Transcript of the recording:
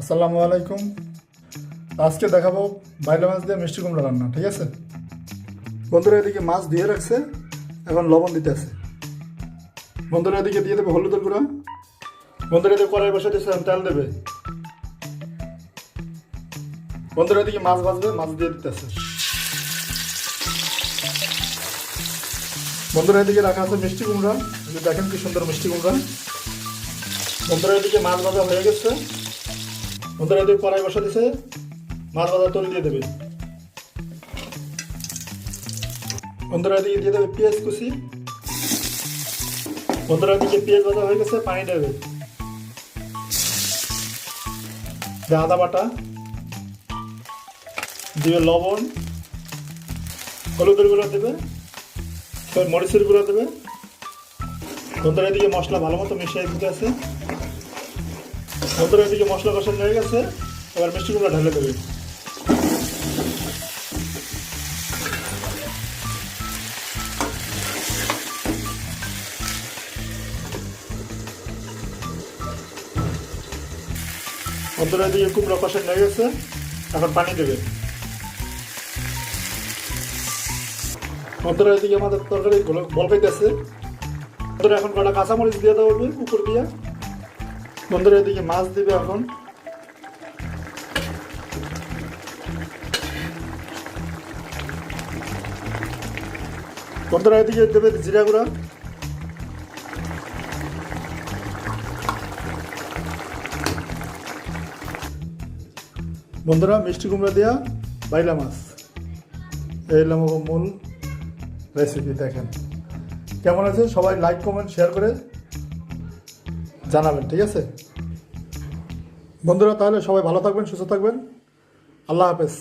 আসসালামু আলাইকুম। আজকে দেখাবো বাইলা মাছ দিয়ে মিষ্টি কুমড়া রান্না। ঠিক আছে বন্ধুরা, এদিকে মাছ দিয়ে রাখছে, এখন লবণ দিতে আছে। বন্ধুরা এদিকে দিয়ে দেবে হলুদের গুঁড়া। বন্ধুরা এদিকে কড়াই বসে দিচ্ছে, তেল দেবে। বন্ধুরা এদিকে মাছ ভাজবে, মাছ দিয়ে দিতে আছে। বন্ধুরা এদিকে রাখা আছে মিষ্টি কুমড়া, দেখেন কি সুন্দর মিষ্টি কুমড়া। বন্ধুরা এদিকে মাছ ভাজা হয়ে গেছে। বন্ধুরা এদিকে কড়াই বসে দিছে, মাছ ভাজা তৈরি দিয়ে দেবে। বন্ধুরা এদিকে দিয়ে দেবে পেঁয়াজ কুচি। বন্ধুরা এদিকে পেঁয়াজ ভাজা হয়ে গেছে, পানি দেবে। আদা বাটা দিবে, লবণ, হলুদের গুঁড়া দেবে, মরিচের গুঁড়া দেবে। বন্ধুরা এদিকে মশলা ভালো মতো মিশিয়ে দিতে আছে। বন্ধুরা এদিকে মশলা কষানো হয়ে গেছে, এবার মিষ্টি কুমড়া ঢেলে দেবে। বন্ধুরা এদিকে কুমড়া কষানো হয়ে গেছে, এখন পানি দেবে। বন্ধুরা এদিকে আমাদের তরকারি বলকাইতেছে। বন্ধুরা এখন কটা কাঁচামরিচ দিয়ে দেওয়া হবে উপর দিয়ে। বন্ধুরা এদিকে মাছ দিবে এখন। বন্ধুরা এদিকে দেবে জিরা গুঁড়া। বন্ধুরা মিষ্টি কুমড়া দিয়া বাইলা মাছ, এই হলাম মূল রেসিপি। দেখেন কেমন আছে, সবাই লাইক কমেন্ট শেয়ার করে জানাবেন। ঠিক আছে বন্ধুরা, তাহলে সবাই ভালো থাকবেন, সুস্থ থাকবেন। আল্লাহ হাফেজ।